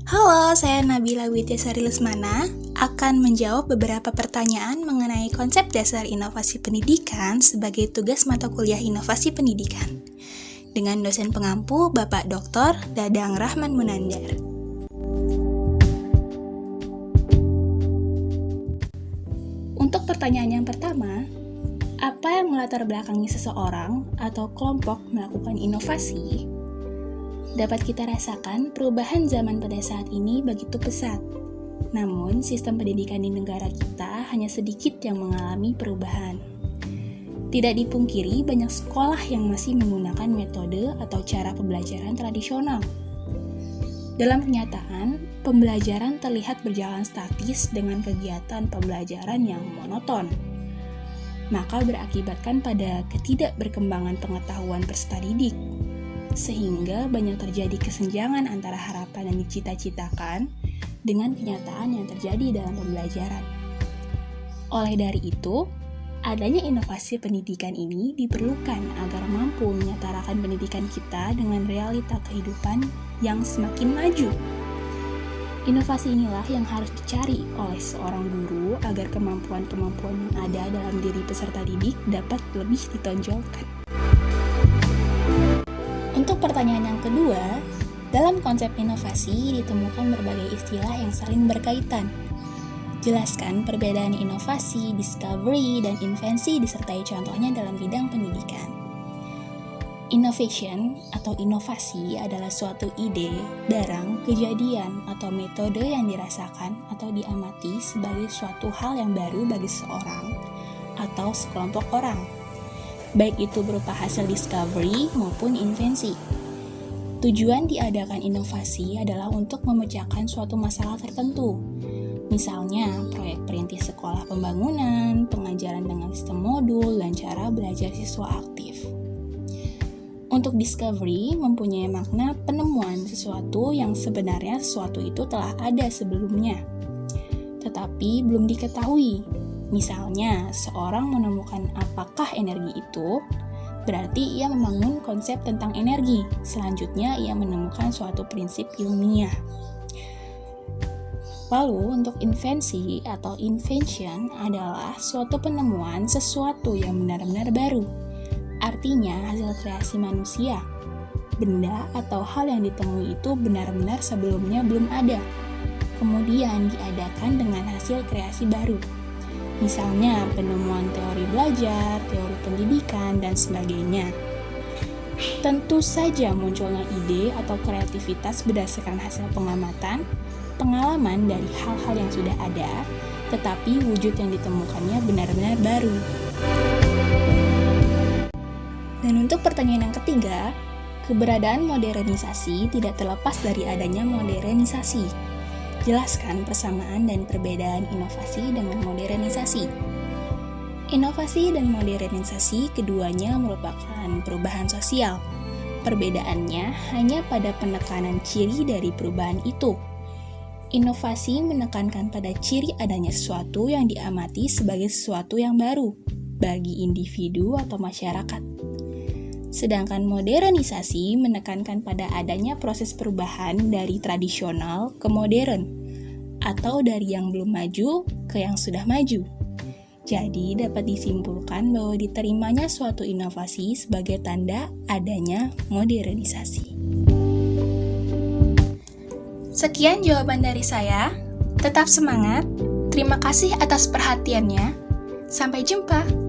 Halo, saya Nabila Widyasari Lesmana akan menjawab beberapa pertanyaan mengenai konsep dasar inovasi pendidikan sebagai tugas mata kuliah inovasi pendidikan dengan dosen pengampu Bapak Dr. Dadang Rahman Munandar. Untuk pertanyaan yang pertama, apa yang melatar belakangi seseorang atau kelompok melakukan inovasi? Dapat kita rasakan perubahan zaman pada saat ini begitu pesat. Namun, sistem pendidikan di negara kita hanya sedikit yang mengalami perubahan. Tidak dipungkiri banyak sekolah yang masih menggunakan metode atau cara pembelajaran tradisional. Dalam kenyataan, pembelajaran terlihat berjalan statis dengan kegiatan pembelajaran yang monoton. Maka berakibatkan pada ketidakberkembangan pengetahuan peserta didik, sehingga banyak terjadi kesenjangan antara harapan yang dicita-citakan dengan kenyataan yang terjadi dalam pembelajaran. Oleh dari itu, adanya inovasi pendidikan ini diperlukan agar mampu menyetarakan pendidikan kita dengan realita kehidupan yang semakin maju. Inovasi inilah yang harus dicari oleh seorang guru agar kemampuan-kemampuan yang ada dalam diri peserta didik dapat lebih ditonjolkan. Untuk pertanyaan yang kedua, dalam konsep inovasi ditemukan berbagai istilah yang saling berkaitan. Jelaskan perbedaan inovasi, discovery, dan invensi disertai contohnya dalam bidang pendidikan. Innovation atau inovasi adalah suatu ide, barang, kejadian, atau metode yang dirasakan atau diamati sebagai suatu hal yang baru bagi seseorang atau sekelompok orang, baik itu berupa hasil discovery maupun invensi. Tujuan diadakan inovasi adalah untuk memecahkan suatu masalah tertentu. Misalnya, proyek perintis sekolah pembangunan, pengajaran dengan sistem modul, dan cara belajar siswa aktif. Untuk discovery mempunyai makna penemuan sesuatu yang sebenarnya sesuatu itu telah ada sebelumnya, tetapi belum diketahui. Misalnya, seorang menemukan apakah energi itu, berarti ia membangun konsep tentang energi. Selanjutnya, ia menemukan suatu prinsip ilmiah. Lalu, untuk invensi atau invention adalah suatu penemuan sesuatu yang benar-benar baru. Artinya, hasil kreasi manusia. Benda atau hal yang ditemui itu benar-benar sebelumnya belum ada. Kemudian diadakan dengan hasil kreasi baru. Misalnya, penemuan teori belajar, teori pendidikan, dan sebagainya. Tentu saja munculnya ide atau kreativitas berdasarkan hasil pengamatan, pengalaman dari hal-hal yang sudah ada, tetapi wujud yang ditemukannya benar-benar baru. Dan untuk pertanyaan yang ketiga, keberadaan modernisasi tidak terlepas dari adanya modernisasi. Jelaskan persamaan dan perbedaan inovasi dengan modernisasi. Inovasi dan modernisasi keduanya merupakan perubahan sosial. Perbedaannya hanya pada penekanan ciri dari perubahan itu. Inovasi menekankan pada ciri adanya sesuatu yang diamati sebagai sesuatu yang baru bagi individu atau masyarakat. Sedangkan modernisasi menekankan pada adanya proses perubahan dari tradisional ke modern, atau dari yang belum maju ke yang sudah maju. Jadi dapat disimpulkan bahwa diterimanya suatu inovasi sebagai tanda adanya modernisasi. Sekian jawaban dari saya. Tetap semangat. Terima kasih atas perhatiannya. Sampai jumpa.